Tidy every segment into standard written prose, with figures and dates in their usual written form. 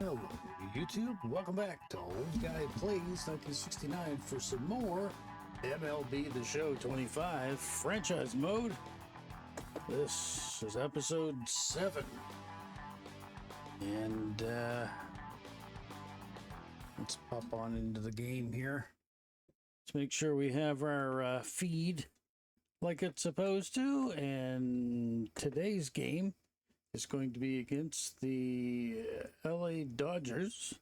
Hello, YouTube. Welcome back to Old Guy Plays 1969 for some more MLB The Show 25 franchise mode. This is episode 7. And let's pop on into the game here. Let's make sure we have our feed like it's supposed to. And today's game is going to be against the LA Dodgers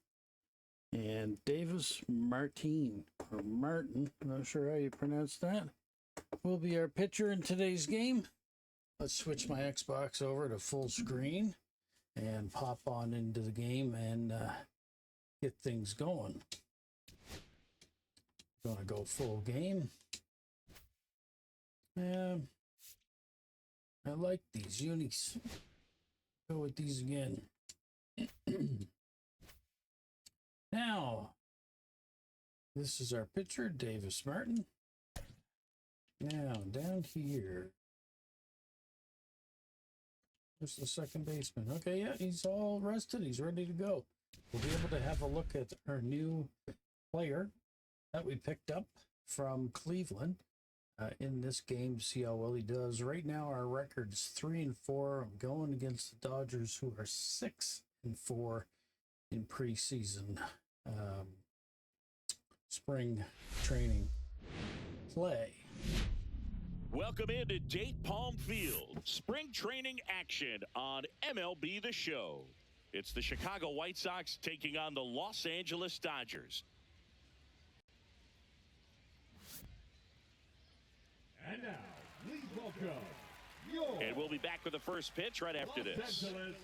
and Davis Martin, or Martin, I'm not sure how you pronounce that, will be our pitcher in today's game. Let's switch my Xbox over to full screen and pop on into the game and get things going. Gonna go full game. I like these unis. Go with these again. Now, this is our pitcher, Davis Martin. Now, down here. There's the second baseman. Okay, yeah, he's all rested. He's ready to go. We'll be able to have a look at our new player that we picked up from Cleveland in this game to see how well he does. Right now, our record's 3-4. I'm going against the Dodgers, who are 6-4 in preseason spring training play. Welcome into Date Palm Field. Spring training action on MLB The Show. It's the Chicago White Sox taking on the Los Angeles Dodgers. And now, please welcome And we'll be back with the first pitch right after this. Los Angeles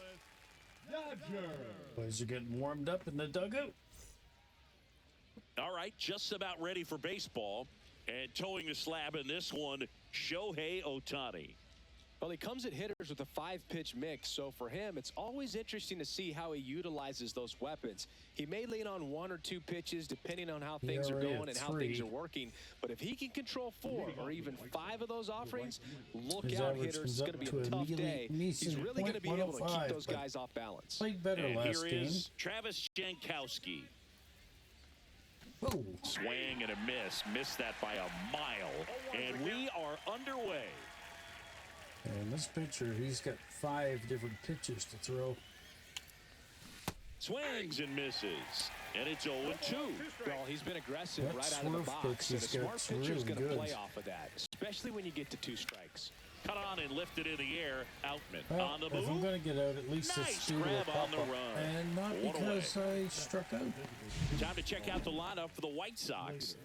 Dodgers. Boys are getting warmed up in the dugout. All right, just about ready for baseball. And towing the slab in this one, Shohei Ohtani. Well, he comes at hitters with a 5-pitch mix, so for him, it's always interesting to see how he utilizes those weapons. He may lean on 1 or 2 pitches depending on how things are going and how things are working, but if he can control 4 or even 5 of those offerings, look out, hitters. It's going to be a tough day. He's really going to be able to keep those guys off balance. Played better and last here game. Is Travis Jankowski. Oh. Swing and a miss. Missed that by a mile. And we are underway. And this pitcher, he's got 5 different pitches to throw. Swings and misses. And it's 0-2. Well, he's been aggressive That right out of the box. And a smart pitcher is really going to play off of that, especially when you get to 2 strikes. Cut on and lifted in the air. Outman Well, on the if move. I'm going to get out, at least Nice it's due to grab a on the pop-up. run. And not One because I struck out. Time to check out the lineup for the White Sox.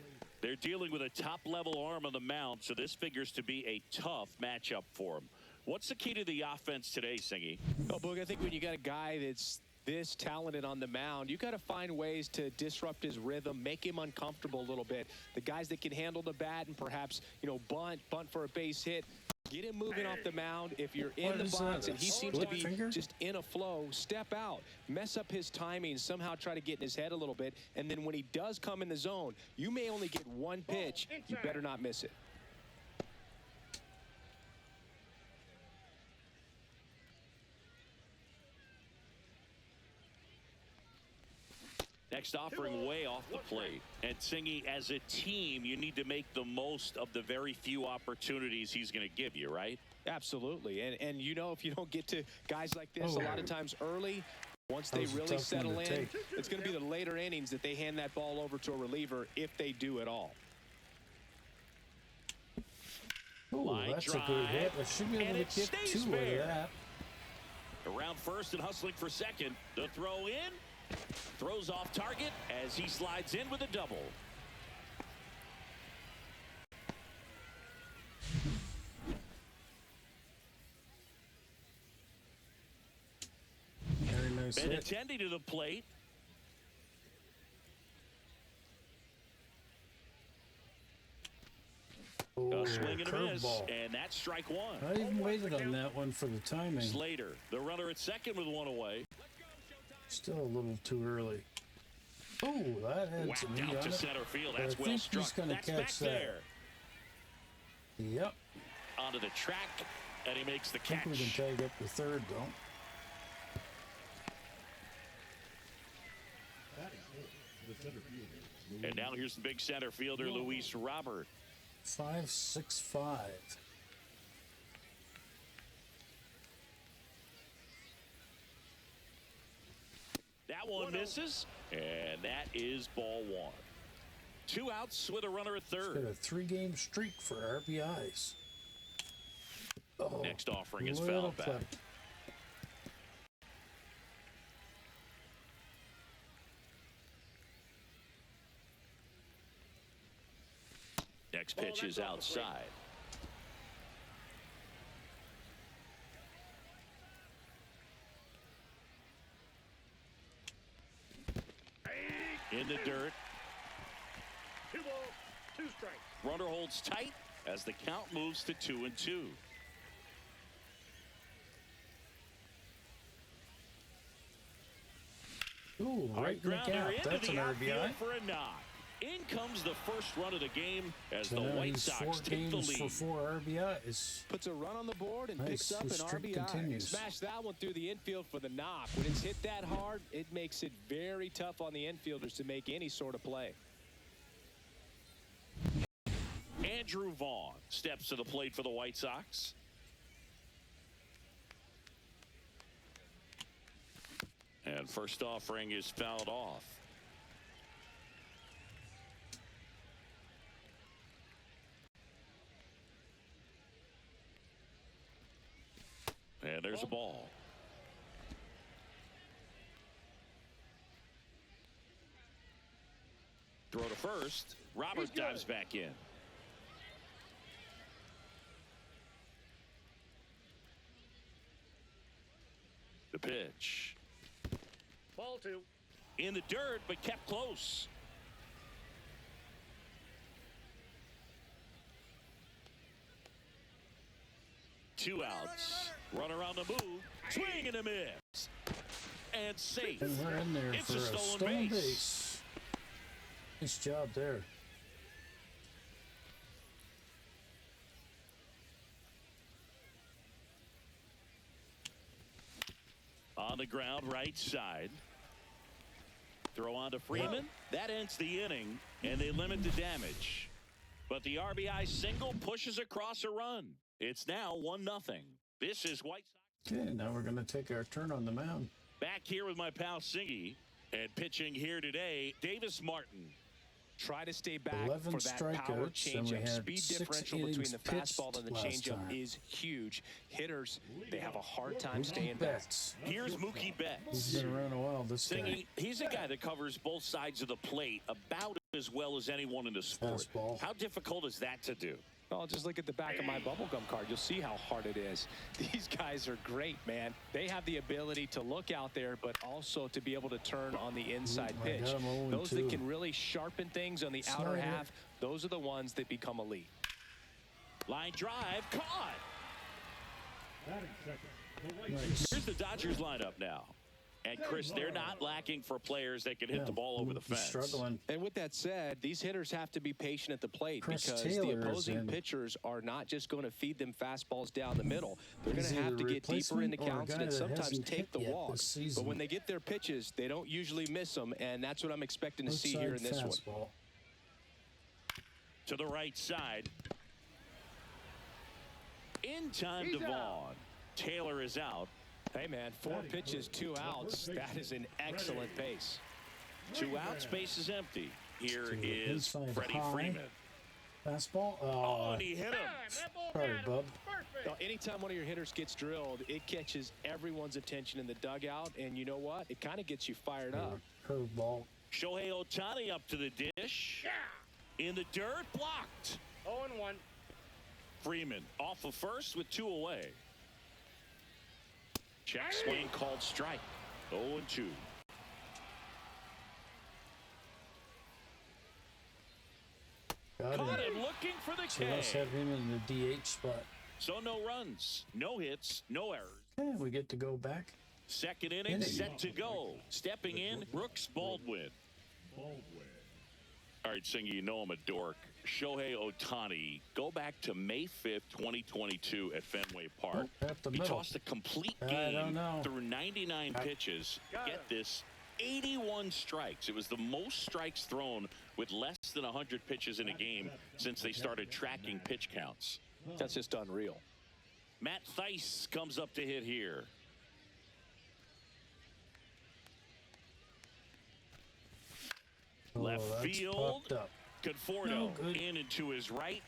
They're dealing with a top-level arm on the mound, so this figures to be a tough matchup for them. What's the key to the offense today, Singy? Well, Boog, I think when you got a guy that's this talented on the mound, you got to find ways to disrupt his rhythm, make him uncomfortable a little bit. The guys that can handle the bat and perhaps, bunt for a base hit, get him moving off the mound. If you're in the box and he seems to be just in a flow, step out, mess up his timing, somehow try to get in his head a little bit, and then when he does come in the zone, you may only get 1 pitch. You better not miss it. Next offering way off the plate. And Singy, as a team, you need to make the most of the very few opportunities he's going to give you, right? Absolutely. And if you don't get to guys like this a lot of times early, once they really settle in, it's going to be the later innings that they hand that ball over to a reliever if they do at all. Oh, that's a good hit. I should be able to get 2 out of that. Around first and hustling for second. The throw in. Throws off target as he slides in with a double. Very nice hit. Benintendi to the plate. Oh, A swing and a miss, curveball. and that's strike 1. I even waited on that one for the timing. Slater, the runner at second with 1 away. Still a little too early. Oh, that had some heat Whacked out on to it. center field. But That's I well think struck. he's going to That's catch back that. there. Yep. Onto the track, and he makes the I think catch. we can tag up the third, though. the center fielder. And now here's the big center fielder, Luis Robert. 5.65. That one misses, and that is ball one. 2 outs with a runner at Got third. a 3-game streak for RBIs. Oh, Next offering is little fouled back. clip. Next pitch is outside. In the dirt. 2 balls, 2 strikes. Runner holds tight as the count moves to 2-2. Ooh, All right in the grounder gap. into That's the an outfield RBI. for a knock. In comes the first run of the game as So the now White he's Sox 4 take the games for lead. 4 RBIs. Puts a run on the board and Nice. picks up an His streak RBI. continues. Smash that one through the infield for the knock. When it's hit that hard, it makes it very tough on the infielders to make any sort of play. Andrew Vaughn steps to the plate for the White Sox. And first offering is fouled off. And there's a ball. Throw to first. Robert dives back in. The pitch. Ball 2. In the dirt, but kept close. Two outs. Runner on the move. Swing and a miss. And safe. And we're in there It's for a a stolen stolen base. base. Nice job there. On the ground, right side. Throw on to Freeman. That ends the inning, and they limit the damage. But the RBI single pushes across a run. It's now 1-0. This is White Sox. Okay, now we're going to take our turn on the mound. Back here with my pal Singy, and pitching here today, Davis Martin. Try to stay back 11 for that power strikeouts, and we changeup. had Speed 6 differential between innings the pitched fastball and the last changeup time. is huge. Hitters, they have a hard time Mookie staying back. Betts. Here's Mookie Betts. He's been around a while, this guy. Singy, he's a guy that covers both sides of the plate about as well as anyone in the sport. Fastball. How difficult is that to do? Well, just look at the back of my bubblegum card. You'll see how hard it is. These guys are great, man. They have the ability to look out there, but also to be able to turn on the inside I pitch. got him 0-2. Those that can really sharpen things on the outer Slider. half, those are the ones that become elite. Line drive, caught. Batting second, the White Nice. Here's the Dodgers lineup now. And Chris, they're not lacking for players that can hit the ball over the he's fence. struggling. And with that said, these hitters have to be patient at the plate Chris because Taylor the is opposing in. pitchers are not just going to feed them fastballs down the middle. They're going He's to have either to get deeper into replacement or a counts guy and that sometimes hasn't take hit the yet walk. this season. But when they get their pitches, they don't usually miss them, and that's what I'm expecting to see here in Outside this one. fastball. To the right side. In time to Vaughn. Taylor is out. Hey, man, 4 pitches, 2 outs. That is an excellent pace. 2 outs, base is empty. Here To the is inside Freddie high. Freeman. Fastball. Oh, Oh, and he hit him. That ball sorry, got him. bub. Perfect. Now, anytime one of your hitters gets drilled, it catches everyone's attention in the dugout, and you know what? It kind of gets you fired up. Curveball. Shohei Ohtani up to the dish. In the dirt, blocked. 0-1. Freeman off of first with 2 away. Check swing called strike. 0-2. Got Caught him. him looking for the So let's K. have him in the DH spot. So no runs, no hits, no errors. Okay, we get to go back. Second inning Inning. set to go. Stepping in, Brooks Baldwin. Baldwin. All right, Singy, you know I'm a dork. Shohei Ohtani, go back to May 5th, 2022 at Fenway Park. Oh, at the He middle. tossed a complete I game don't know. through 99 pitches. Got Get him. this, 81 strikes. It was the most strikes thrown with less than 100 pitches in a game since they started tracking pitch counts. That's just unreal. Matt Theis comes up to hit here. Left that's field. popped up. Conforto No good. in and to his right.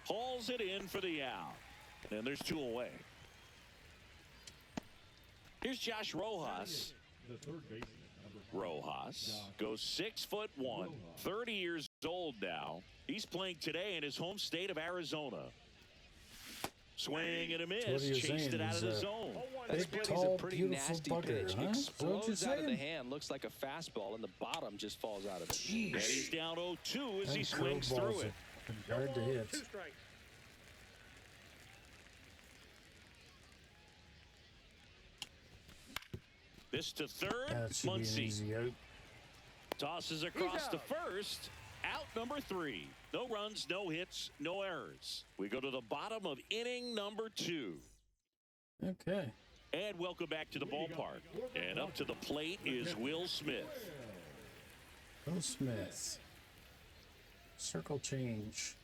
Hauls it in for the out. And there's 2 away. Here's Josh Rojas. The third baseman, number 5. Rojas goes 6'1", 30 years old now. He's playing today in his home state of Arizona. Swing and a what miss. you're Chased saying it out of is, the zone. That's Big, a tall, pretty beautiful nasty bugger, pitch. huh? Is that what you're Explodes out of the saying? hand. Looks like a fastball, and the bottom just falls out of it. And he's down 0-2 as he Them swings curveballs through it. are hard to hit. 2 strikes. This to third. That should be an Muncy easy out. tosses across He's to out. first. Out number 3. No runs, no hits, no errors. We go to the bottom of inning number 2. Okay. And welcome back to the ballpark. And up to the plate is Will Smith. Will Smith. Circle change.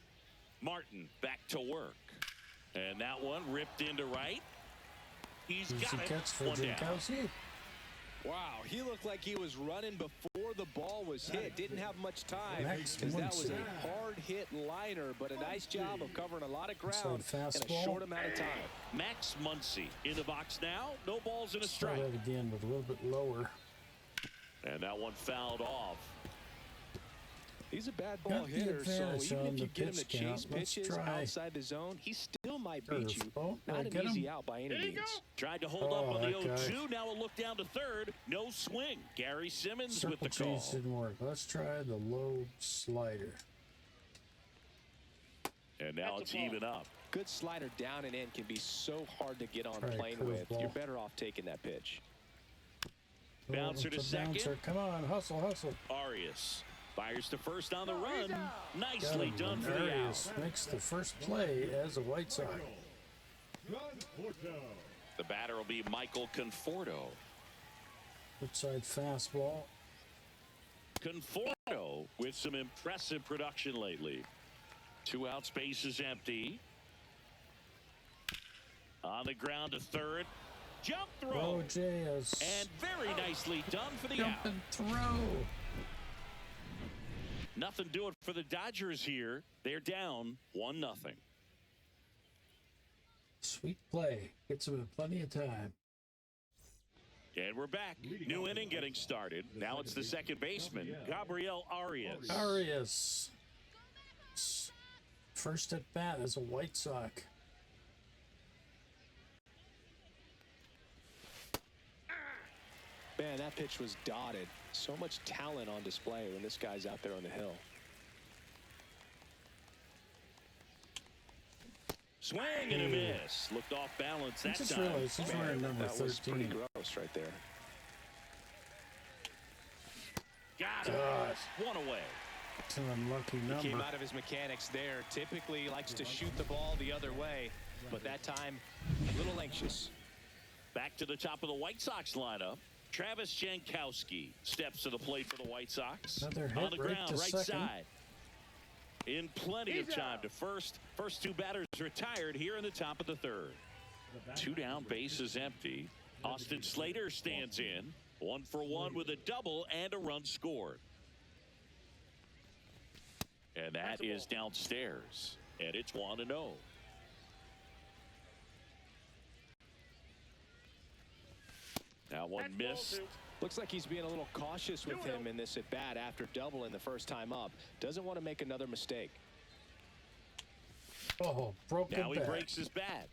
Martin back to work. And that one ripped into right. He's Easy got it. catch for One down. Jankowski. Wow, he looked like he was running before the ball was hit. Didn't have much time Max because that was Muncy. a hard-hit liner, but a nice job of covering a lot of ground Inside in a fastball. short amount of time. Max Muncy in the box now. No balls and a Try strike. that again, but a little bit lower. And that one fouled off. He's a bad ball Got the hitter, so advantage even on if you the get him to pitch count. chase Let's pitches try. outside the zone, he still might beat you. Curveball. Did I Not an get easy him? out by any There you means. go. Tried to hold up Oh, on the that guy. 0-2. Now a look down to third. No swing. Gary Simmons with Circle the call. change didn't work. Let's try the low slider. And now That's a it's ball. even up. Good slider down and in can be so hard to get on Try a plane with. curveball. You're better off taking that pitch. Bouncer to It's a second. bouncer. Come on, hustle, hustle. Arias fires to first on the run. Got Nicely him. done for the out. Arias makes the first play as a White Sox. Conforto. The batter will be Michael Conforto. Outside fastball. Conforto with some impressive production lately. 2 outs, base is empty. On the ground to third. Jump throw. Oh, J.S. And very nicely done for the Jump out. and throw. Nothing doing for the Dodgers here. They're down 1-0. Sweet play. Gets him plenty of time. And we're back. New inning getting started. Now it's the second baseman, Gabriel Arias. Arias. First at bat as a White Sox. Man, that pitch was dotted. So much talent on display when this guy's out there on the hill. Swing and a miss. Looked off balance I that just time. realized he's wearing number That was pretty 13. gross right there. Got it. God. One away. It's an unlucky Came number. out of his mechanics there. Typically likes to shoot the ball the other way, but that time a little anxious. Back to the top of the White Sox lineup. Travis Jankowski steps to the plate for the White Sox. Another On hit the right ground, to right second. side. In plenty of He's time out. to first. First 2 batters retired here in the top of the third. 2 down, base is empty. Austin Slater stands in. 1 for 1 with a double and a run scored. And that is downstairs. And it's 1-0. Now one That's ball missed. 2. Looks like he's being a little cautious with him in this at bat after doubling the first time up. Doesn't want to make another mistake. Oh, broken Now he bat. breaks his bat.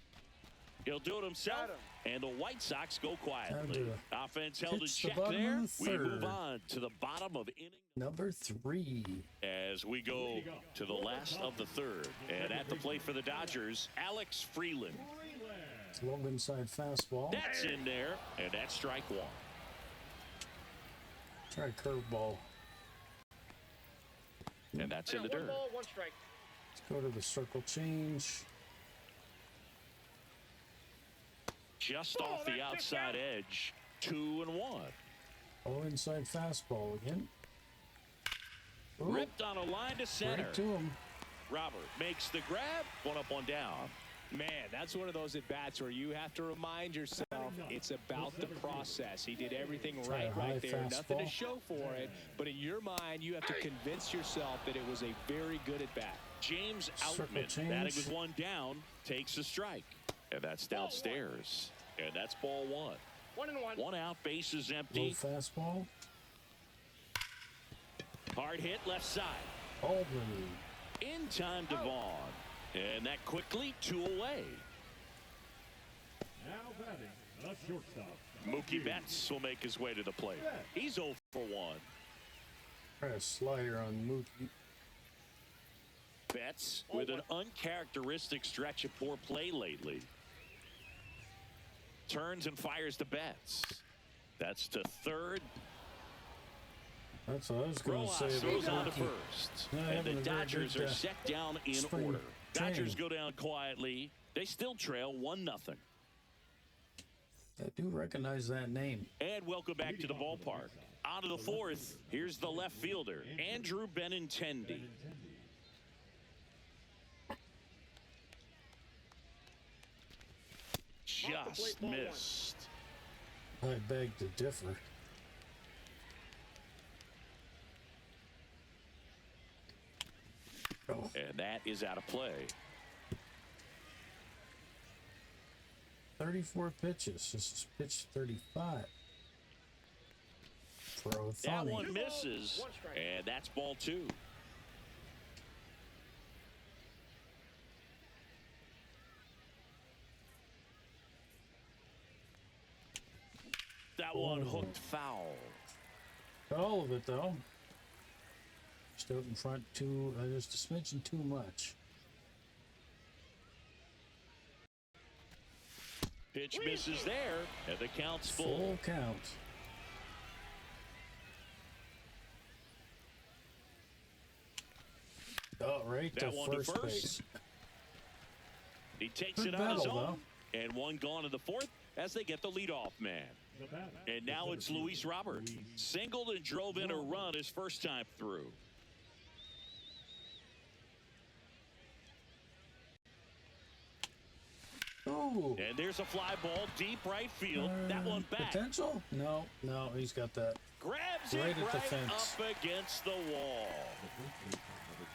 He'll do it himself, and the White Sox go quietly. Offense held in Hits the check bottom there. of the We move third. on to the bottom of inning Number 3. as we go to the last of the third. And at the plate for the Dodgers, Alex Freeland. Low inside fastball. That's in there, and that's strike 1. Try curveball. And that's in the 1 dirt. ball, 1 strike. Let's go to the circle change. Just off the outside edge, 2-1. Oh, inside fastball again. Ooh, Ripped on a line to center. right to him. Robert makes the grab. One up, one down. Man, that's one of those at-bats where you have to remind yourself it's about the process. He did everything Try a right high there. Nothing to fastball. show for it, but in your mind, you have to convince yourself that it was a very good at-bat. James Circle Outman, change. batting with one down, takes a strike. And that's downstairs. And that's ball one. 1-1. One out, base is Low empty. fastball. Hard hit left side. Aldman. In time to Vaughn. And that quickly, 2 away. Now batting, the shortstop. Mookie Betts will make his way to the plate. He's 0 for 1. Try a slider on Mookie. Betts with an uncharacteristic stretch of poor play lately. Turns and fires to Betts. That's to third. That's what I was going to say Rojas about goes on to Mookie. first. Yeah, And having the a very Dodgers good, are set down in spring order. Dodgers training. go down quietly. They still trail 1-0. I do recognize that name. And welcome back to the ballpark. On to the fourth. Here's the left fielder, Andrew Benintendi. Just missed. I beg to differ. Oh, And that is out of play. 34 pitches. This is pitch 35. For That Othani. one misses. One strike. And that's ball 2. That one hooked foul. All of it, though. Just out in front, just a smidgen too much. Pitch misses there, and the count's full. Full count. Oh, right That to one to first first. base. He takes Good it on his battle, own, and one gone in the fourth as they get the leadoff man. The batter. And now it's Luis Robert. Singled and drove in a run his first time through. Ooh. And there's a fly ball deep right field. That one back. Potential? No, he's got that. Grabs Right it at the right fence. up against the wall. Number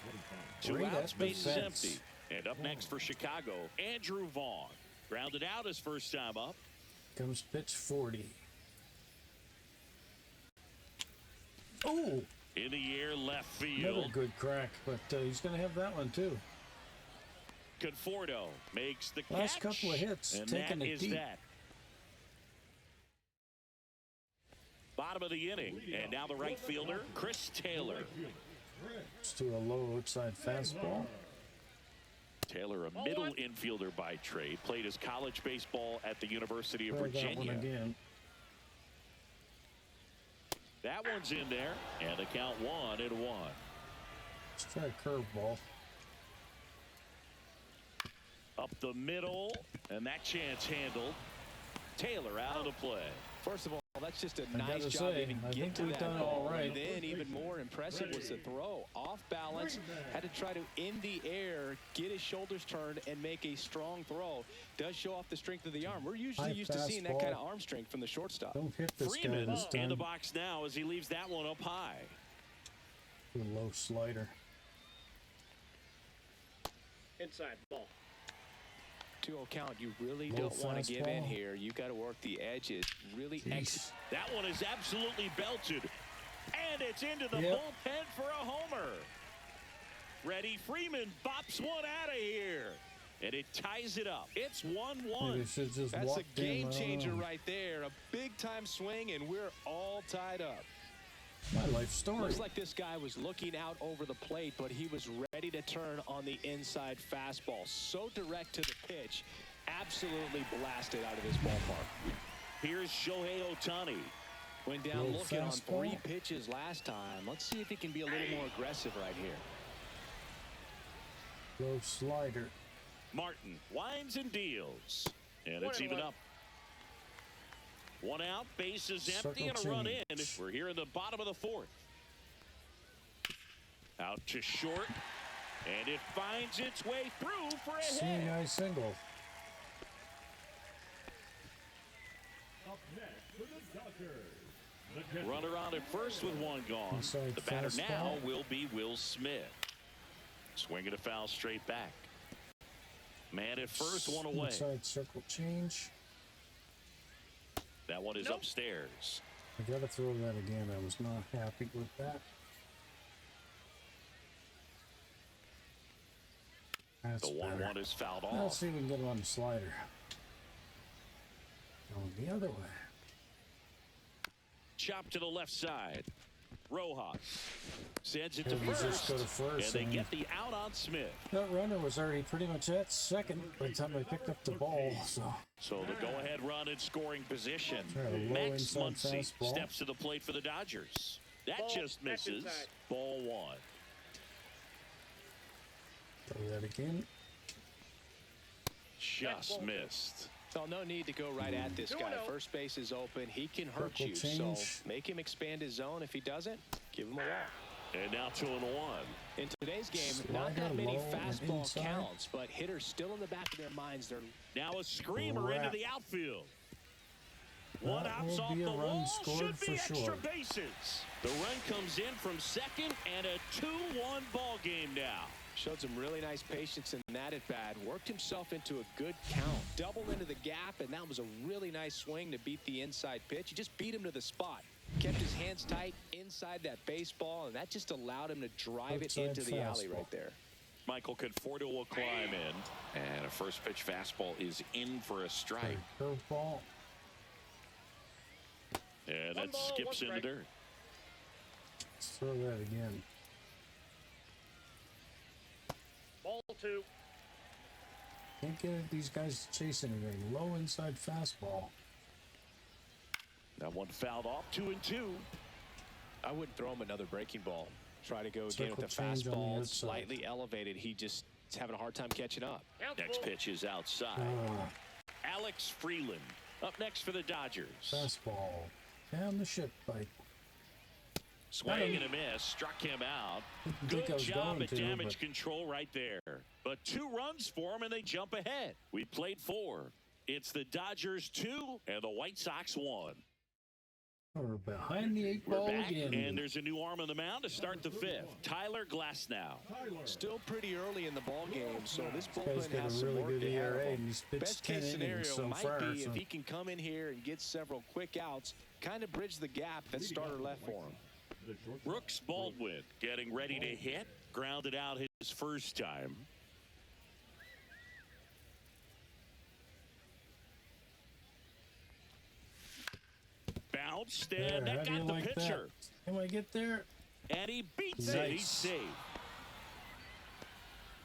25. 2 Right outs, at the base is fence. empty. And up next for Chicago, Andrew Vaughn. Grounded out his first time up. Comes pitch 40. Oh, In the air, left another field. good crack, but he's going to have that one too. Conforto makes the catch. Last couple of hits, and taking that it is deep. that. Bottom of the inning, and now the right fielder, Chris Taylor. It's to a low outside fastball. Taylor, a middle infielder by trade, played his college baseball at the University of Try that one Virginia. again. That one's in there, and the count 1-1. Let's try a curveball. Up the middle, and that chance handled. Taylor out of the play. First of all, that's just a I nice gotta job say, even I get think to we've that done ball. all right. And then even more impressive was the throw. Off balance, had to try to, in the air, get his shoulders turned and make a strong throw. Does show off the strength of the arm. We're usually High used to seeing that kind of fastball. arm strength from the shortstop. Don't hit this guy Freeman this in the time. box now as he leaves that one up high. A low slider. Inside ball. 2-0 count. You really Low don't want to give in fastball. here. You got to work the edges. Really Jeez. That one is absolutely belted. And it's into the Yep. bullpen for a homer. Reddy Freeman bops one out of here. And it ties it up. It's Maybe 1-1. it should just That's a walked in, I game don't changer know. right there. A big-time swing, and we're all tied up. My life story. Looks like this guy was looking out over the plate, but he was ready to turn on the inside fastball. So direct to the pitch, absolutely blasted out of this ballpark. Here's Shohei Ohtani. Went down Little looking on fastball. 3 pitches last time. Let's see if he can be a little more aggressive right here. Low slider. Martin winds and deals. And it's even 1-1. up. One out, base is empty, Circle and a run in. change. We're here in the bottom of the fourth. Out to short, and it finds its way through for a hit. Seeing eye single. Up next for the Dodgers, the catcher. Runner on at first with one gone. Inside The batter fastball. now will be Will Smith. Swinging a foul straight back. Man at first, one away. Inside circle change. That one is upstairs. I gotta throw that again. I was not happy with that. That's The better. 1-1 is fouled Let's off. see if we can get him on the slider. Going the other way. Chop to the left side. Rojas sends it to Yeah, we just first, go to first, and they and- get the out on Smith. That runner was already pretty much at second by the time I picked up the ball. So the go-ahead run in scoring position. Try a low Max inside Muncy fastball. steps to the plate for the Dodgers. That Ball, just back misses. inside. Ball one. Throw that again. Just missed. So no need to go right at this guy. 2-0. First base is open. He can hurt Circle you. change. So make him expand his zone. If he doesn't, give him a walk. And now 2-1. In today's game, not Slider that many low and fastball inside. counts, but hitters still in the back of their minds. They're Now a screamer into Wrap. the outfield. One That out's will off be the a run wall. scored Should be for extra sure. bases. The run comes in from second, and a 2-1 ball game now. showed some really nice patience in that at bat. Worked himself into a good count. Doubled into the gap, and that was a really nice swing to beat the inside pitch. He just beat him to the spot. Kept his hands tight inside that baseball, and that just allowed him to drive it Outside into the alley fastball. right there. Michael Conforto will climb in, and a first pitch fastball is in for a strike. Curveball. And One that ball, skips one in the strike. dirt. Let's throw that again. Ball two. Can't get these guys to chase anything. Low inside fastball. That one fouled off. 2-2. I wouldn't throw him another breaking ball. Try to go again Circle with the change on the fastball, outside. slightly elevated. He just is having a hard time catching up. Next pitch is outside. Alex Freeland up next for the Dodgers. Fastball. Down the ship pipe. Swing and a miss. Struck him out. Didn't think I Good was job going at to, damage but- control right there. But 2 runs for him, and they jump ahead. We played 4. It's the Dodgers 2 and the White Sox 1. We're behind the 8 We're ball back, again. and there's a new arm on the mound to start the 5th. Tyler Glasnow. Still pretty early in the ball game, so this guy's bullpen got has a some really work good ahead of ERA, him. and he's pitched Best 10 case scenario innings so might far. be So if he can come in here and get several quick outs, kind of bridge the gap that starter left for him. The shortstop, Brooks Baldwin getting ready to hit. Grounded out his first time. Bounced, there, and how that do you got the like pitcher. that? Can I get there? And he beats it. He's Nice. safe.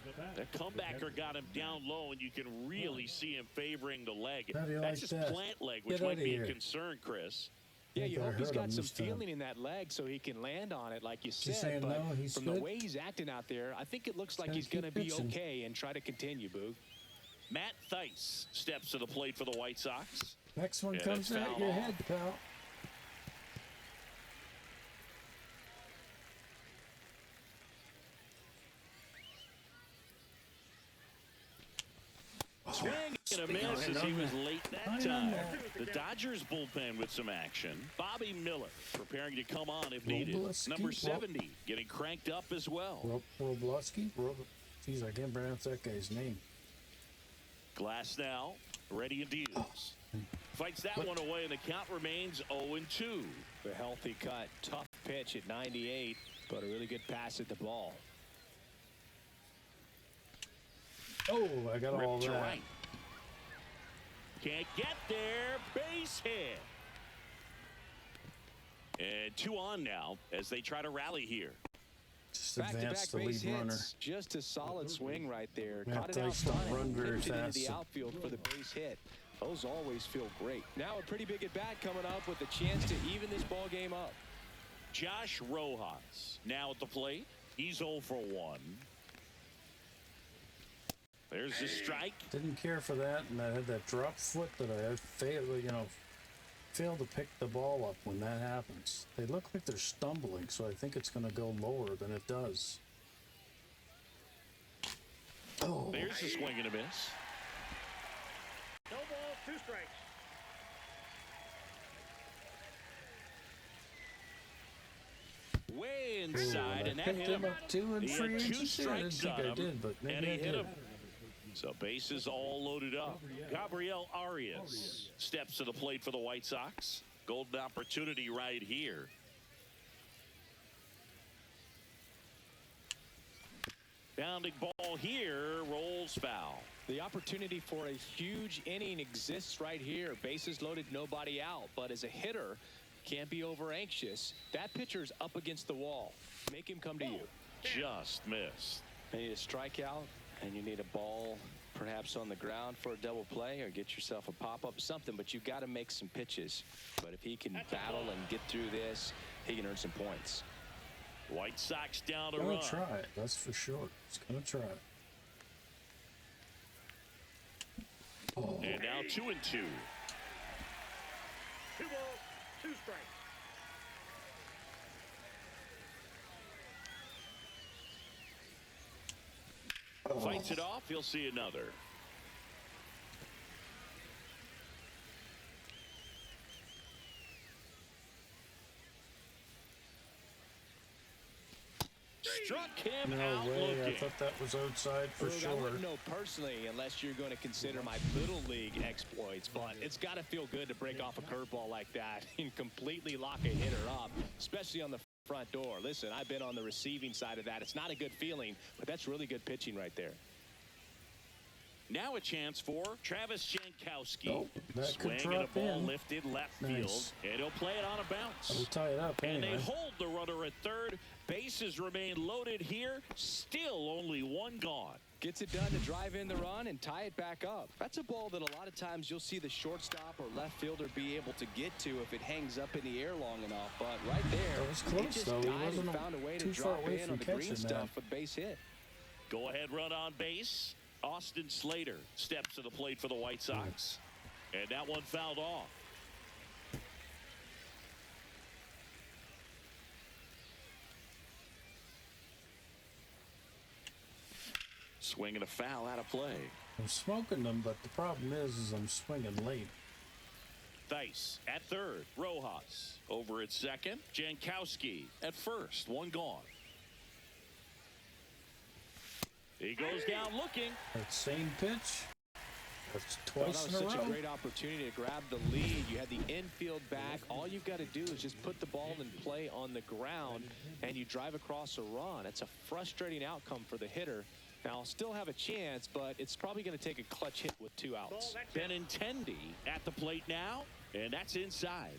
the bat, The comebacker got him down low, and you can really see him favoring the leg. How do you That's like his that? plant leg, which Get might outta be a here. concern, Chris. Yeah, think you I hope he's heard got him some this time. feeling in that leg so he can land on it, like you he said. saying But no? He's from good? the way he's acting out there, I think it looks like gotta he's going to keep be pitching. okay and try to continue, Boog. Matt Theis steps to the plate for the White Sox. Next one Yeah, comes that's at foul your off. head, pal. Swing and a miss as he was late that I time. know. The Dodgers bullpen with some action. Bobby Miller preparing to come on if needed. Robleski? Number 70 getting cranked up as well. Robleski? Jeez, I can't pronounce that guy's name. Glass now, ready and deals. Fights that one away, and the count remains 0-2. The healthy cut, tough pitch at 98, but a really good pass at the ball. Oh, I got all Ripped to that. right. Can't get there. Base hit. And 2 on now as they try to rally here. Just Back-to-back advance the base lead runner. hits, just a solid swing right there. Yeah, Caught it out Theis don't front run and very ripped it into fast, the so- outfield for the base hit. Those always feel great. Now a pretty big at bat coming up with a chance to even this ball game up. Josh Rojas now at the plate. He's 0 for 1. There's the strike. Didn't care for that, and I had that drop foot that I had failed, fail to pick the ball up when that happens. They look like they're stumbling, so I think it's going to go lower than it does. Oh. There's a swing and a miss. No ball, 2 strikes. Way inside, and that hit him. Up 2 in He free had 2 agency. I didn't strikes think on I him, did, but maybe and he I hit did. him. So bases all loaded up. Gabriel Arias steps to the plate for the White Sox. Golden opportunity right here. Bounding ball here, rolls foul. The opportunity for a huge inning exists right here. Bases loaded, nobody out. But as a hitter, can't be over anxious. That pitcher's up against the wall. Make him come to you. Just missed. You need a strikeout, and you need a ball perhaps on the ground for a double play, or get yourself a pop-up, something. But you've got to make some pitches. But if he can battle and get through this, he can earn some points. White Sox down to Gonna run. try it, that's for sure. It's gonna try it. Oh. And now 2-2. 2 balls, 2 strikes. Fights it off. He'll see another. Struck him No out way, I looking. thought that was outside for Look, I sure. wouldn't know personally unless you're going to consider my little league exploits, but it's got to feel good to break off a curveball like that and completely lock a hitter up, especially on the front door. Listen, I've been on the receiving side of that. It's not a good feeling, but that's really good pitching right there. Now a chance for Travis Jankowski. Oh, that could Swing and a drop ball in. lifted left Nice. field, and he'll play it on a bounce. I'll tie it up And anyway. they hold the runner at third. Bases remain loaded here. Still only 1 gone. Gets it done to drive in the run and tie it back up. That's a ball that a lot of times you'll see the shortstop or left fielder be able to get to if it hangs up in the air long enough. But right there, That was he close, just though. He dived wasn't and found a way to too far drop away in from on the green catching stuff that. for the base hit. Go ahead run on base. Austin Slater steps to the plate for the White Sox. And that one fouled off. Swing and a foul out of play. I'm smoking them, but the problem is I'm swinging late. Thice at third. Rojas over at second. Jankowski at first. 1 gone. He goes down looking. That same pitch. That's Well, twice that was in a such row. a great opportunity to grab the lead. You had the infield back. All you've got to do is just put the ball in play on the ground, and you drive across a run. It's a frustrating outcome for the hitter. Now, I'll still have a chance, but it's probably going to take a clutch hit with 2 outs. Benintendi at the plate now, and that's inside.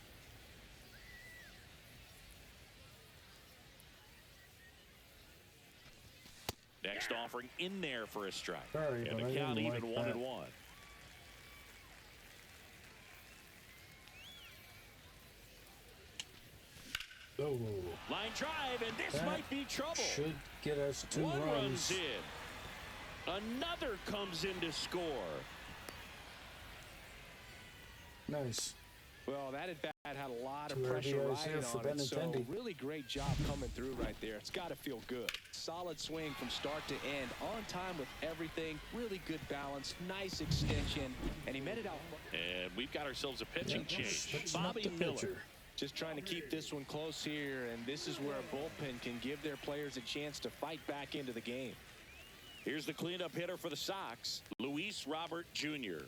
Next offering in there for a strike. Sorry, and but I the count didn't even like that. 1-1. Oh, Line drive, and this That might be trouble. should get us 2 One runs. runs in. Another comes in to score. Nice. Well, that at bat had a lot of 2 pressure RBIs riding here for on it, so Benintendi. really great job coming through right there. It's got to feel good. Solid swing from start to end, on time with everything, really good balance, nice extension, and he met it out. And we've got ourselves a pitching change. Switching up Bobby the Miller. pitcher. Just trying to keep this one close here, and this is where a bullpen can give their players a chance to fight back into the game. Here's the cleanup hitter for the Sox, Luis Robert Jr.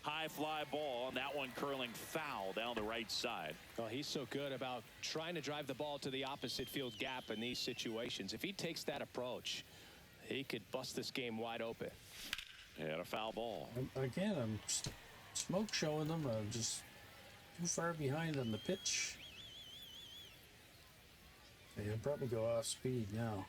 High fly ball, and that one curling foul down the right side. Well, he's so good about trying to drive the ball to the opposite field gap in these situations. If he takes that approach, he could bust this game wide open. And a foul ball. Again, I'm smoke showing them. I'm just too far behind on the pitch. He'll probably go off speed now.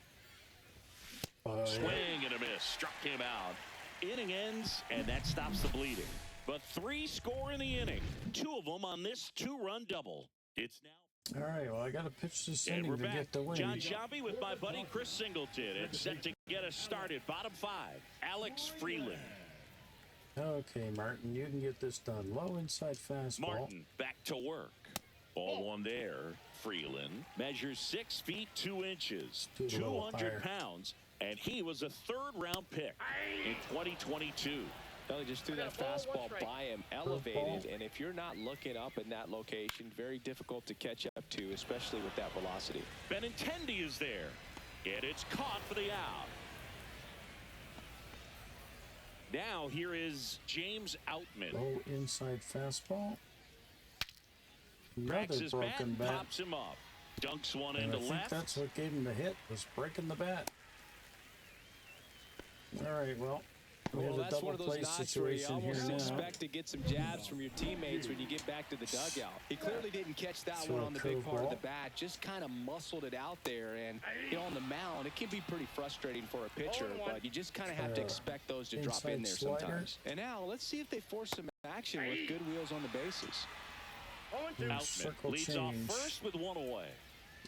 Swing and a miss. Struck him out. Inning ends, and that stops the bleeding. But 3 score in the inning. 2 of them on this 2-run double. It's now. All right, well, I got to pitch this And inning we're to back. get the win. John Sciambi with my buddy Chris Singleton. And set to get us started. Bottom 5, Alex Freeland. Okay, Martin, you can get this done. Low inside fastball. Martin back to work. Ball one there. Freeland measures 6 feet 2 inches, Too little 200 higher. pounds, and he was a third-round pick in 2022. Well, he just threw that fastball by him, elevated, Curveball. and if you're not looking up in that location, very difficult to catch up to, especially with that velocity. Benintendi is there, and it's caught for the out. Now here is James Outman. Low inside fastball. Cracks Another his bat, broken bat. pops him up. Dunks one And into I think left. that's what gave him the hit, was breaking the bat. All right, well, we Well, have a that's one double of those play knocks where you situation here almost now. expect to get some jabs from your teammates when you get back to the dugout. He clearly didn't catch that Throw one a on the big part of the curveball. bat, just kind of muscled it out there. And, you know, on the mound, it can be pretty frustrating for a pitcher, but you just kind of have to expect those to drop in there inside slider. sometimes. And now, let's see if they force some action with good wheels on the bases. 0-2. New Outman circle leads change. off first with one away.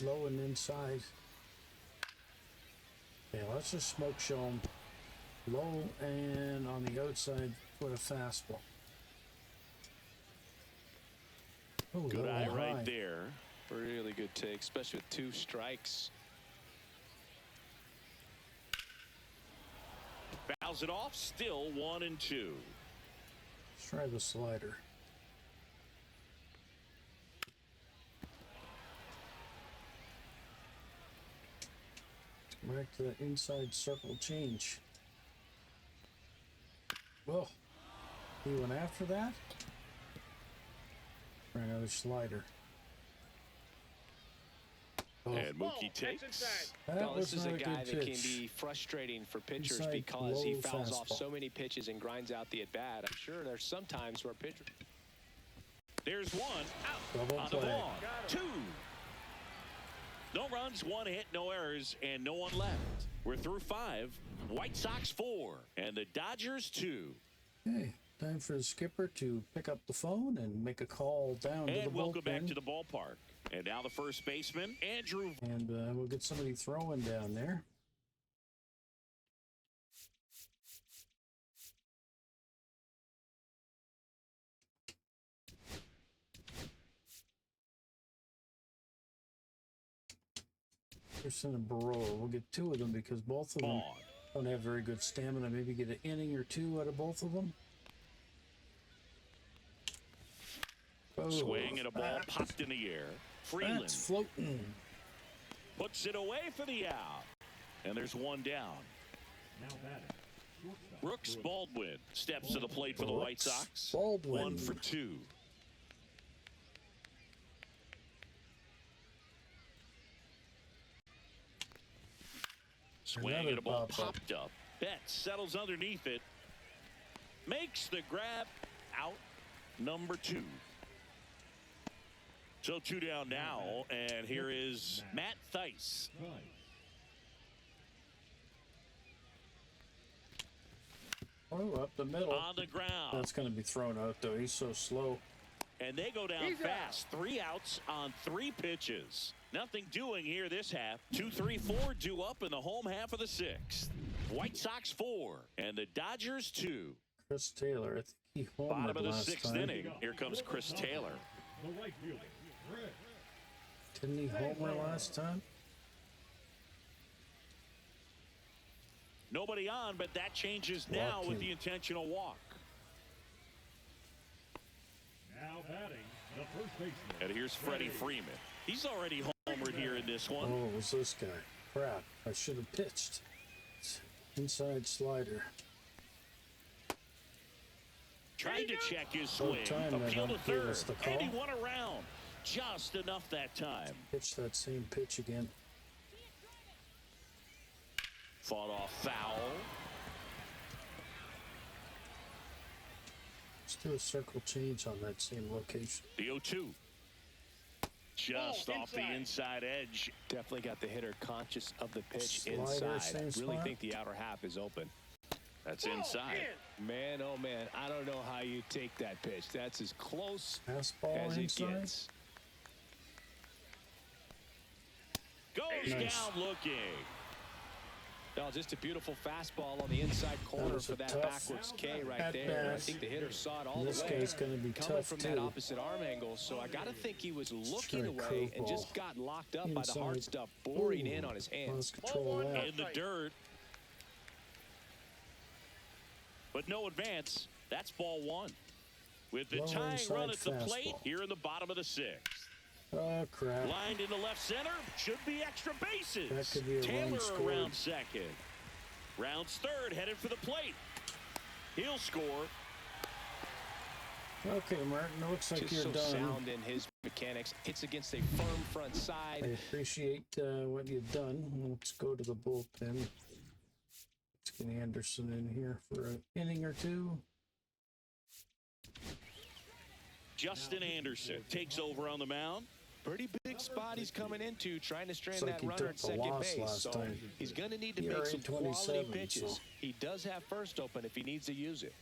Low and inside. Yeah, let's just smoke show him. Low and on the outside with a fastball. Oh, Good little eye high. right there. Really good take, especially with 2 strikes. Fouls it off, still 1-2. Let's try the slider. Back to the inside circle change. Whoa. He went after that. Try another slider. Oh, And Ball, Mookie that's takes. inside. that Well, this was is a not a guy good that can pitch. be frustrating for pitchers Inside because he low fouls off fastball. so many pitches and grinds out the at-bat. I'm sure there's some times where pitchers... There's one out Double on the play. ball. 2. No runs, 1 hit, no errors, and no one left. We're through 5. White Sox 4 and the Dodgers 2. Okay, time for the skipper to pick up the phone and make a call down to the And welcome back bullpen. to the ballpark. And now the first baseman, Andrew. And we'll get somebody throwing down there. Anderson and Barola. We'll get 2 of them because both of them Vaughn. don't have very good stamina. Maybe get an inning or 2 out of both of them. Oh, Swing and a ball popped in the air. Freeland that's floating. puts it away for the out. And there's one down. Now batting. Shortstop. Brooks Baldwin steps to the plate for the White Brooks Sox. Baldwin. 1 for 2. Swing Another and a ball pop-up. popped up. Betts settles underneath it. Makes the grab out. Number 2. So 2 down now, and here is Matt Theis. Nice. Oh, up the middle. On the ground. That's going to be thrown out, though. He's so slow. And they go down He's fast. 3 outs on 3 pitches. Nothing doing here this half. 2, 3, 4 due up in the home half of the 6th. White Sox 4 and the Dodgers 2. Chris Taylor, I think he homered Bottom of the last 6th time. inning. Here comes Chris Taylor. The right fielder. Red. Didn't he homer last time? Nobody on, but that changes now Walking. with the intentional walk. Now batting. The first baseman. And here's Freddie Freeman. He's already homered here in this one. Oh, it was this guy. Crap. I should have pitched. Inside slider. Tried to check his About swing. time that Appeal to ump gave third. us the And he call. won around. Just enough that time. Pitch that same pitch again. Fought off foul. Let's do a circle change on that same location. The 0-2. Just Ball off the inside edge. Definitely got the hitter conscious of the pitch Slider, inside. same Really spot. think the outer half is open. That's Ball inside. in. Man, oh man, I don't know how you take that pitch. That's as close Fastball as it inside. gets. Goes Nice. down looking. Well, just a beautiful fastball on the inside corner was for a that tough backwards K right at there. I bat. think the hitter saw it all This the way. guy's going to be Coming tough from too. that opposite arm angle, so I got to think he was looking try a away and curveball. just got locked up by the hard Inside. stuff boring in Ooh, on his hands. lost control of that. In the dirt. But no advance. That's ball one. With the Low tying inside run at the plate fastball. here in the bottom of the sixth. Oh, crap. Lined into left center. Should be extra bases. That could be a run Taylor scored. around second. Rounds third, headed for the plate. He'll score. Okay, Martin, looks like Just you're so done. sound in his mechanics. Hits against a firm front I side. appreciate what you've done. Let's go to the bullpen. Let's get Anderson in here for an inning or two. Justin Anderson takes over on the mound. Pretty big spot he's coming into, trying to strand Looks like that he runner took at the second loss base. last So time. he's going to need to ERA make some quality 27, pitches. so. He does have first open if he needs to use it.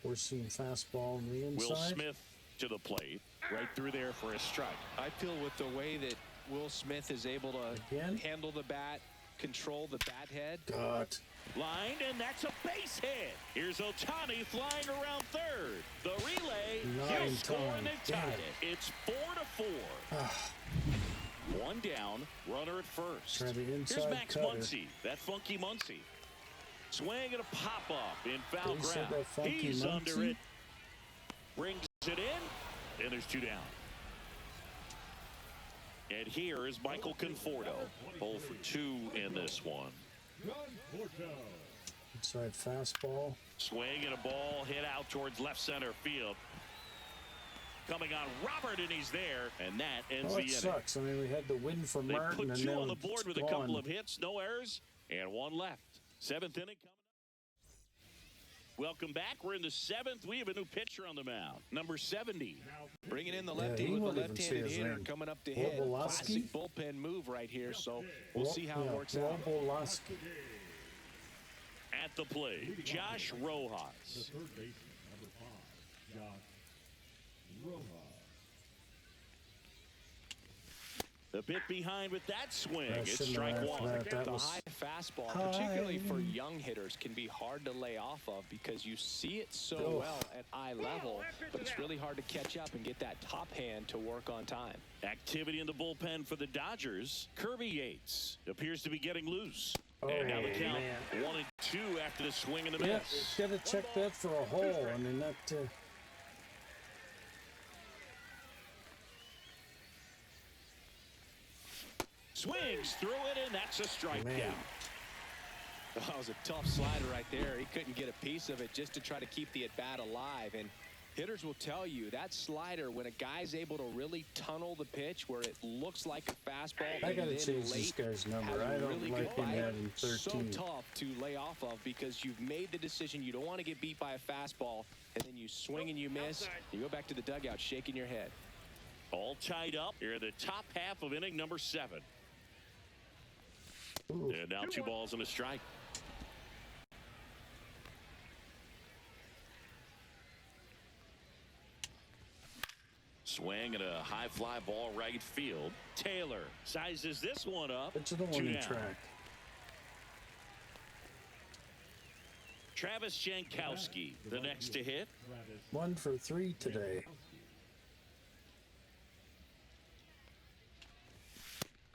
We're seeing fastball on the Will inside. Smith to the plate. Right through there for a strike. I feel with the way that Will Smith is able to Again? handle the bat, control the bat head. God. Lined, and that's a base hit. Here's Ohtani flying around third. The relay, he'll Nine score, and times. they've tied Damn it. It's 4-4. One down, runner at first. Try the Here's inside Max cutter. Muncy, that funky Muncy. Swing and a pop-up in foul He said ground. that funky He's under Muncy? it. Brings it in, and there's two down. And here is Michael Conforto. 0 for 2 in this one. Inside fastball. Swing and a ball hit out towards left center field. Coming on Robert, and he's there, and that ends Oh, the it inning. sucks. I mean, we had the win for They Martin, put and two then on the board it's with a couple gone. of hits, no errors, and one left. Seventh inning coming up. Welcome back. We're in the seventh. We have a new pitcher on the mound, number 70. Bringing in the Yeah, lefty he with won't the even say left-handed his hitter name. coming up to hit. Woboloski? Classic bullpen move right here, so we'll see how it works out. Woboloski. At the plate, Josh Rojas. The third baseman, number 5, Josh Rojas. The bit behind with that swing. I It's shouldn't strike have asked one. that. That The was high fastball, high. particularly for young hitters, can be hard to lay off of because you see it so Oh. well at eye level, but it's really hard to catch up and get that top hand to work on time. Activity in the bullpen for the Dodgers. Kirby Yates appears to be getting loose. Oh, and now the count, man. 1-2 after the swing and the Yeah, miss. got to check that for a hole. I mean, that. Swings through it, and that's a strikeout. Man. That was a tough slider right there. He couldn't get a piece of it just to try to keep the at-bat alive. And hitters will tell you that slider, when a guy's able to really tunnel the pitch where it looks like a fastball, I and got to then change this late guy's number. has a I don't really like good him bite. having 13. So tough to lay off of because you've made the decision you don't want to get beat by a fastball, and then you swing and you miss. You go back to the dugout shaking your head. All tied up here in the top half of inning number 7. Ooh. And now 2 balls and a strike. Swing and a high fly ball right field. Taylor sizes this one up. But you don't 2 want to down. track. Travis Jankowski, the next to hit. 1 for 3 today.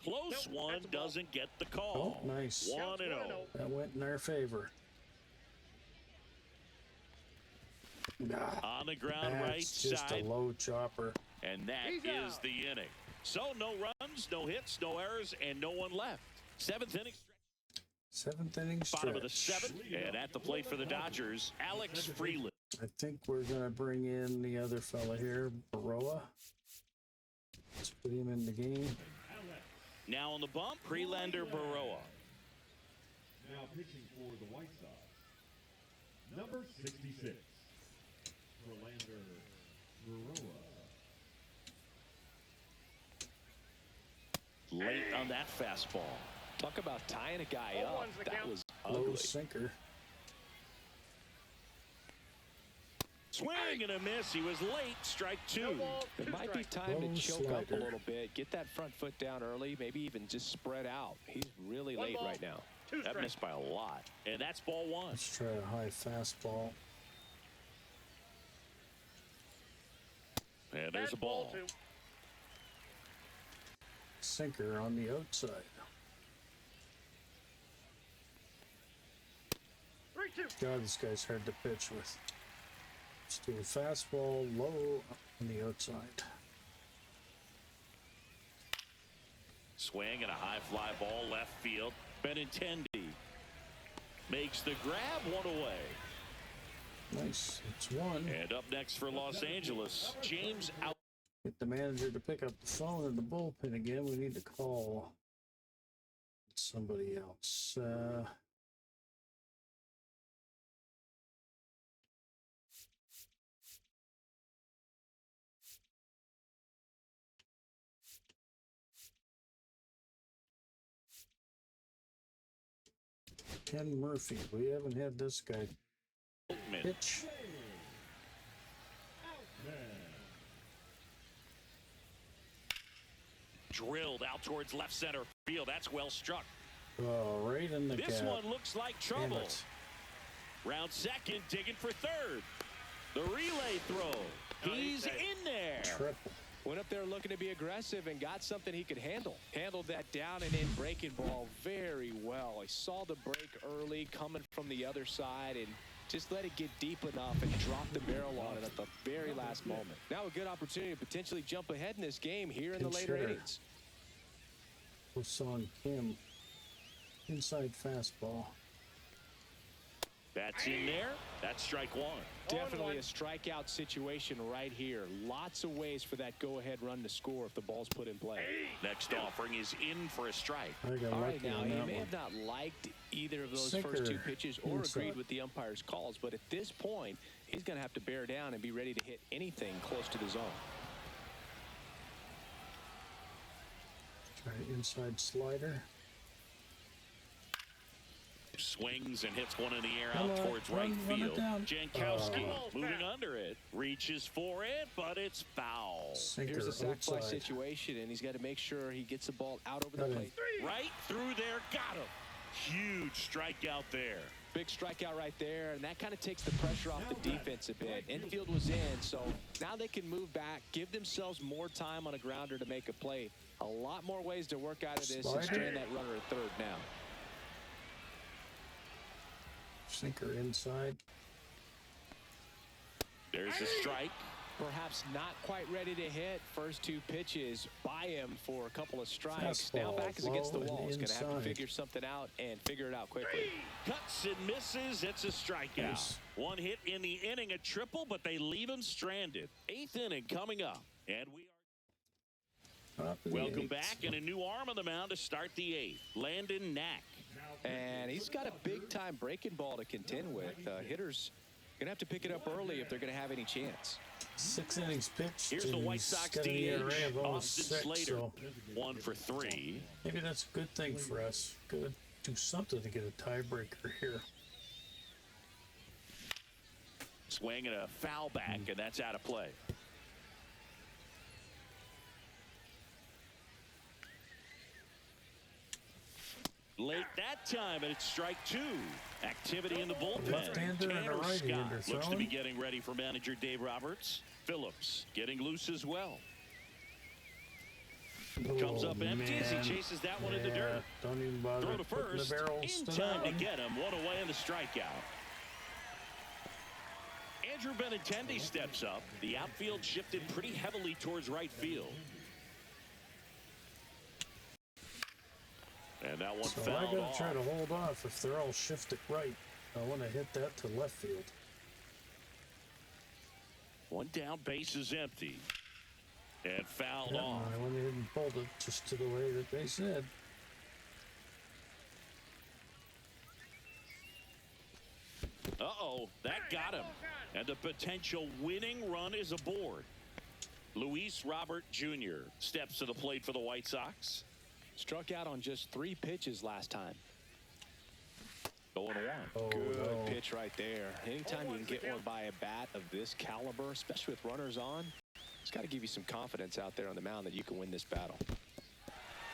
Close Nope, one, that's a ball. doesn't get the call. Oh, nice. 1-0. That went in our favor. On the ground right That's just side. a low chopper. And that He's is out. the inning. So no runs, no hits, no errors, and no one left. 7th inning. 7th inning Bottom of the stretch. 7th. And at the plate for the Dodgers, Alex Freeland. I think we're going to bring in the other fella here, Baroa. Let's put him in the game. Now on the bump, Prelander Baroa. Now pitching for the White Sox, number 66, Prelander Berroa. Late on that fastball. Talk about tying a guy Ball up. one's the That count. was Low ugly. sinker. Swing and a miss. He was late. Strike No two. ball, It two might be strikes. time to Low choke up a slider. little bit. Get that front foot down early. Maybe even just spread out. He's really One late ball, right now. two That strikes. missed by a lot. And that's ball one. Let's try a high fastball. And there's a Bad ball. two. Sinker on the outside. 3-2. God, this guy's hard to pitch with. Let's do a fastball low on the outside. Swing and a high fly ball left field. Benintendi makes the grab, one away. Nice. It's one. And up next for Los Angeles, James out. Get the manager to pick up the phone in the bullpen again. We need to call somebody else. Ken Murphy. We haven't had this guy pitch. Drilled out towards left center field. That's well struck. Oh, right in the This gap. one looks like Damn trouble. it. Round second, digging for third. The relay throw. He's in there. Triple. Went up there looking to be aggressive and got something he could handle. Handled that down and in breaking ball very well. He saw the break early coming from the other side and just let it get deep enough and drop the barrel on it at the very last moment. Now a good opportunity to potentially jump ahead in this game here in the later Consider. innings. Hosan Kim. Inside fastball. That's in there. That's strike one. Definitely a strikeout situation right here. Lots of ways for that go-ahead run to score if the ball's put in play. Next offering is in for a strike. I got All right, lucky now on he that may one. have not liked either of those Sinker first two pitches or inside. agreed with the umpire's calls, but at this point, he's going to have to bear down and be ready to hit anything close to the zone. Try inside slider. Swings and hits one in the air Come out on, towards run right it field. down. Jankowski Oh. moving under it. Reaches for it, but it's foul. Sinker Here's a sac fly outside. situation, and he's got to make sure he gets the ball out over the Got him. plate. Right through there. Got him. Huge strikeout there. Big strikeout right there, and that kind of takes the pressure off the defense a bit. Infield was in, so now they can move back, give themselves more time on a grounder to make a play. A lot more ways to work out of this and Slider. strand that runner at third now. Sinker inside. There's a strike. Perhaps not quite ready to hit. First two pitches by him for a couple of strikes. Now Fastball, back is against the low and wall. He's going to have to inside. figure something out and figure it out quickly. Cuts and misses. It's a strikeout. Nice. One hit in the inning, a triple, but they leave him stranded. Eighth inning coming up. And we are Top of the welcome eighth. back, and a new arm on the mound to start the eighth. Landon Knack. And he's got a big-time breaking ball to contend with. Hitters going to have to pick it up early if they're going to have any chance. 6 innings pitched. Here's the and White he's Sox got an ERA DH, of almost Austin 6, Slater. so 1 for 3. maybe that's a good thing for us. Good. Do something to get a tiebreaker here. Swing and a foul back, and that's out of play. Late that time, and it's strike two. Activity in the bullpen. Left-hander and a Tanner right-hander Scott looks to be throwing. getting ready for manager Dave Roberts. Phillips getting loose as well. Comes Oh, up empty as man. he chases that one in the dirt. Don't even bother Throw to putting first. the barrels In to time to down. get him. One away in the strikeout. Andrew Benintendi steps up. The outfield shifted pretty heavily towards right field. And that one So I fouled gotta off. try to hold off if they're all shifted right. I want to hit that to left field. One down, base is empty. And fouled Yeah, off. I went ahead and pulled it just to the way that they said. Uh-oh, that got him. And the potential winning run is aboard. Luis Robert Jr. steps to the plate for the White Sox. Struck out on just 3 pitches last time. 0-1. Oh, Good no. pitch right there. Anytime you can get one by a bat of this caliber, especially with runners on, it's got to give you some confidence out there on the mound that you can win this battle.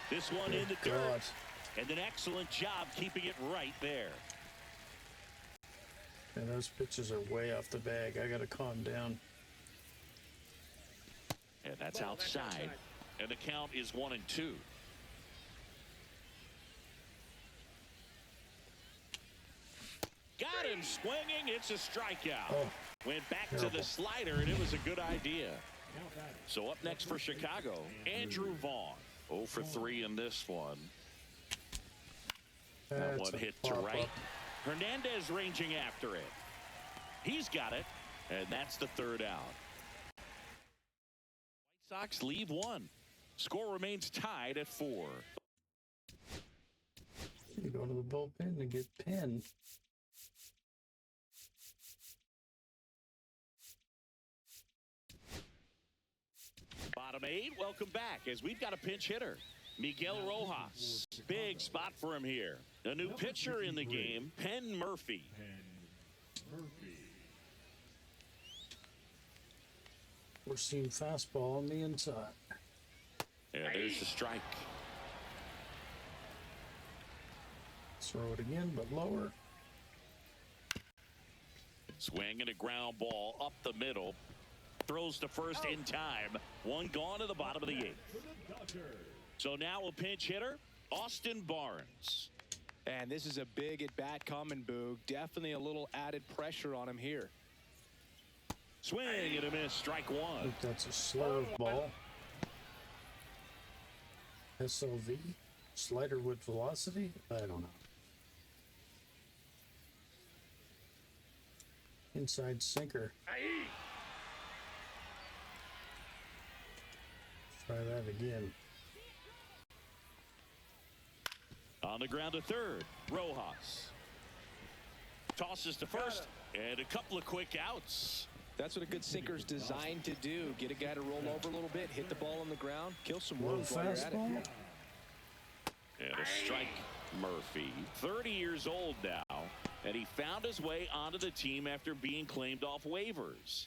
This one in the God. dirt. And an excellent job keeping it right there. And those pitches are way off the bag. I got to calm down. And that's outside. And the count is 1-2. Got him swinging. It's a strikeout. Oh, Went back terrible. to the slider, and it was a good idea. So up next for Chicago, Andrew Vaughn. 0 for 3 in this one. That that's one a hit to pop-up. right. Hernandez ranging after it. He's got it, and that's the third out. White Sox leave one. Score remains tied at 4. You go to the bullpen to get pinned. Bottom 8, welcome back as we've got a pinch hitter. Miguel Rojas. Big spot for him here. A new pitcher in the game, Penn Murphy. We're seeing fastball on the inside. Yeah, there's the strike. Throw it again, but lower. Swing and a ground ball up the middle. Throws to first in time. One gone to the bottom of the 8th. So now a pinch hitter, Austin Barnes. And this is a big at-bat coming, Boog. Definitely a little added pressure on him here. Swing and a miss, strike I 1. think that's a slurve ball. SLV? Slider with velocity? I don't know. Inside sinker. Try that again. On the ground to third, Rojas. Tosses to first, and a couple of quick outs. That's what a good sinker's designed to do. Get a guy to roll over a little bit, hit the ball on the ground, kill some Little runs while you're at it. fastball. And a strike, Murphy. 30 years old now, and he found his way onto the team after being claimed off waivers.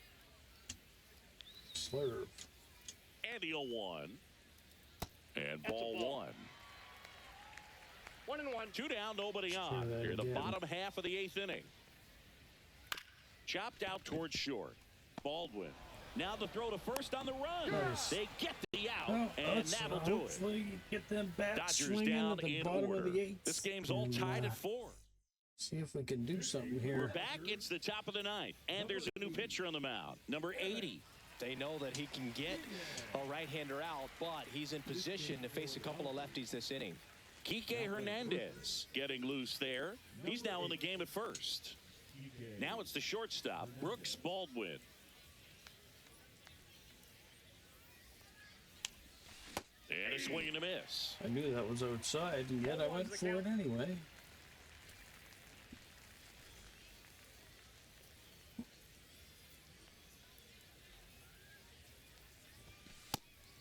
Slurve. And the 0-1. And ball 1. 1-1. 2 down, nobody on. try that Here, the again. bottom half of the 8th inning. Chopped out towards short. Baldwin. Now the throw to first on the run. Nice. They get the out, Well, and let's that'll do it. hopefully get them back Dodgers swinging down at the in bottom order. of the 8th. This game's all and, tied at 4. See if we can do something We're here. back. It's the top of the 9th, and there's a new pitcher on the mound, number 80. They know that he can get a right-hander out, but he's in position to face a couple of lefties this inning. Kike Hernandez getting loose there. He's now in the game at first. Now it's the shortstop, Brooks Baldwin. And a swing and a miss. I knew that was outside, and yet I went for it anyway.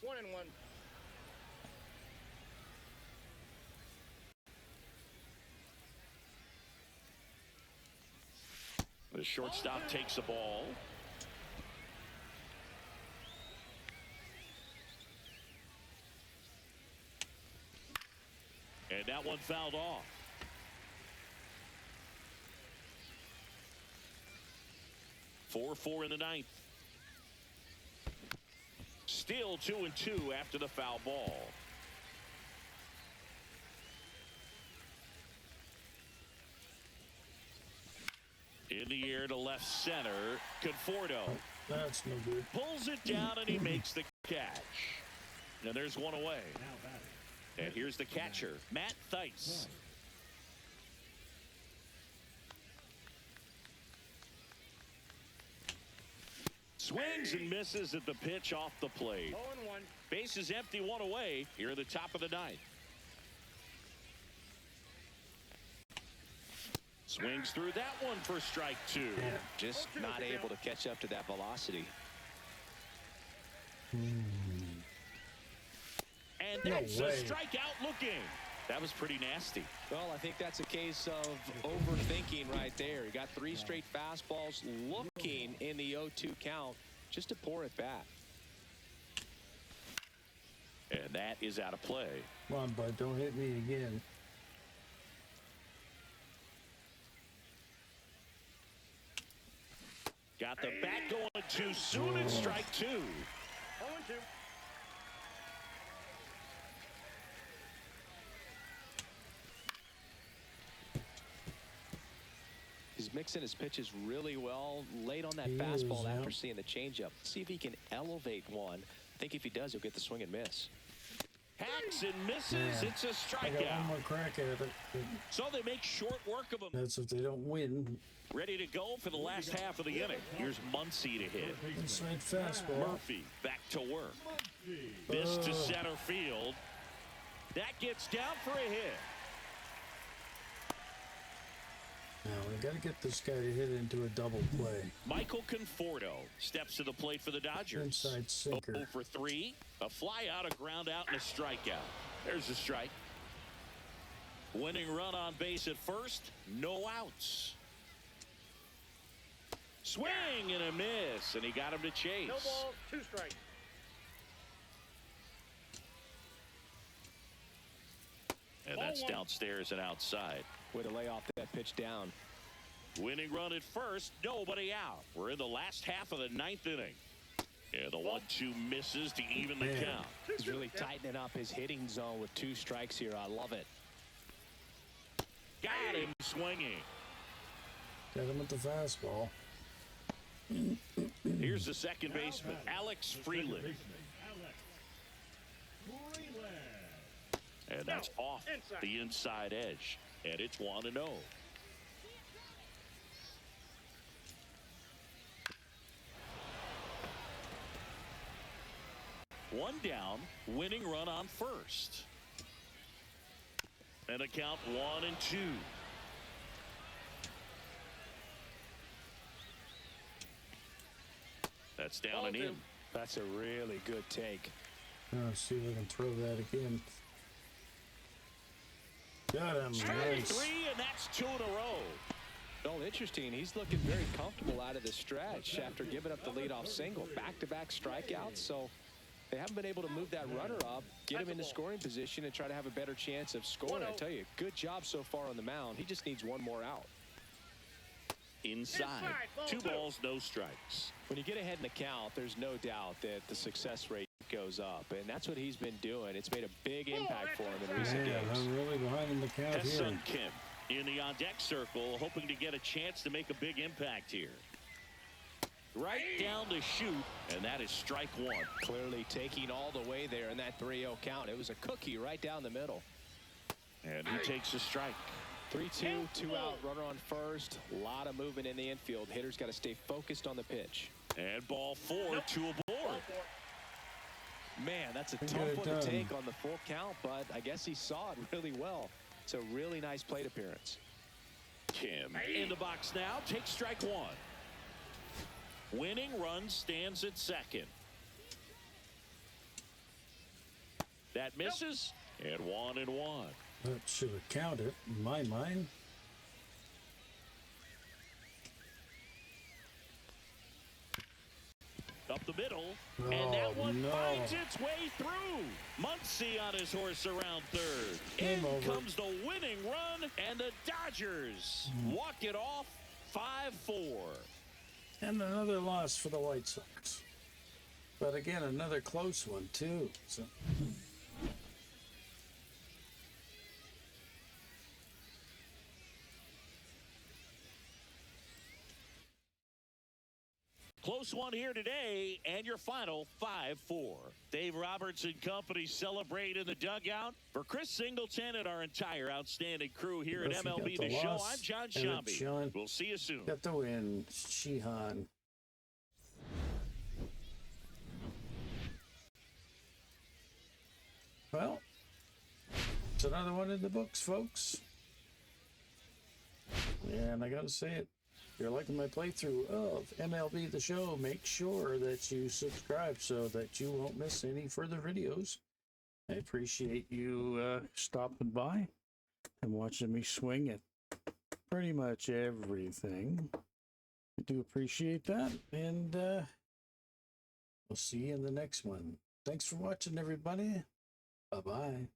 One and one. The shortstop takes the ball. And that one fouled off. Four in the 9th. Still 2-2 after the foul ball. In the air to left center, Conforto That's no good. pulls it down and he makes the catch. And there's one away. And here's the catcher, Matt Theis. Swings and misses at the pitch off the plate. 0-1. Base is empty, one away here at the top of the 9th. Swings through that one for strike 2. Yeah. Just not able to catch up to that velocity. And No that's a way. strikeout looking. That was pretty nasty. Well, I think that's a case of overthinking right there. He got 3 straight fastballs looking in the 0-2 count just to pour it back. And that is out of play. Come on, bud, don't hit me again. Got the bat going too soon and strike 2. 0-2. He's mixing his pitches really well, late on that He fastball is, after yeah. seeing the changeup. See if he can elevate one. I think if he does, he'll get the swing and miss. Hacks and misses. Man, It's a I got one strikeout. more crack at it. So they make short work of him. That's if they don't win. Ready to go for the last half of the inning. Here's Muncy to hit. Inside fastball. Murphy back to work. This to center field. That gets down for a hit. Now we got to get this guy to hit into a double play. Michael Conforto steps to the plate for the Dodgers. Inside sinker. 0 for 3. A fly out, a ground out, and a strikeout. There's the strike. Winning run on base at first. No outs. Swing and a miss, and he got him to chase. No balls, 2 strikes. And that's downstairs and outside. Way to lay off that pitch down. Winning run at first, nobody out. We're in the last half of the 9th inning. Yeah, the 1-2 misses to even the count. He's really tightening up his hitting zone with 2 strikes here. I love it. Got him swinging. Got him with the fastball. Here's the second baseman, Alex Freeland. And that's off the inside edge. And it's 1-0. One down, winning run on first. And a count 1-2. That's down and in. That's a really good take. Let's see if I can throw that again. Got him. Strike Nice. 3, and that's 2 in a row. Well, interesting. He's looking very comfortable out of the stretch after giving up the leadoff single. Back-to-back strikeouts, so they haven't been able to move that runner up, get him into scoring position, and try to have a better chance of scoring. I tell you, good job so far on the mound. He just needs one more out. Inside. 2 balls, no strikes. When you get ahead in the count, there's no doubt that the success rate goes up, and that's what he's been doing. It's made a big impact for him in recent Man, games. I'm really behind in the count here. Sun Kim in the on-deck circle, hoping to get a chance to make a big impact here. Right down to shoot, and that is strike 1. Clearly taking all the way there in that 3-0 count. It was a cookie right down the middle. And he takes a strike. 3-2, 2 out, runner on first. A lot of movement in the infield. Hitters got to stay focused on the pitch. And ball 4, 2 aboard. Man, that's a Good tough one to done. take on the full count, but I guess he saw it really well. It's a really nice plate appearance. Kim in the box now, takes strike 1. Winning run stands at second. That misses, and 1-1. That should have counted in my mind. Up the middle, and that one no. finds its way through. Muncy on his horse around third. Game In over. comes the winning run, and the Dodgers walk it off 5-4. And another loss for the White Sox. But again, another close one, too. So. Close one here today, and your final 5-4. Dave Roberts and company celebrate in the dugout. For Chris Singleton and our entire outstanding crew here at Murphy got MLB the The Show, loss. I'm John Eric Shambi. Sean We'll see you soon. got the win. Sheehan. Well, it's another one in the books, folks. And I gotta say it. If you're liking my playthrough of MLB The Show, make sure that you subscribe so that you won't miss any further videos. I appreciate you stopping by and watching me swing at pretty much everything. I do appreciate that, and we'll see you in the next one. Thanks for watching, everybody. Bye-bye.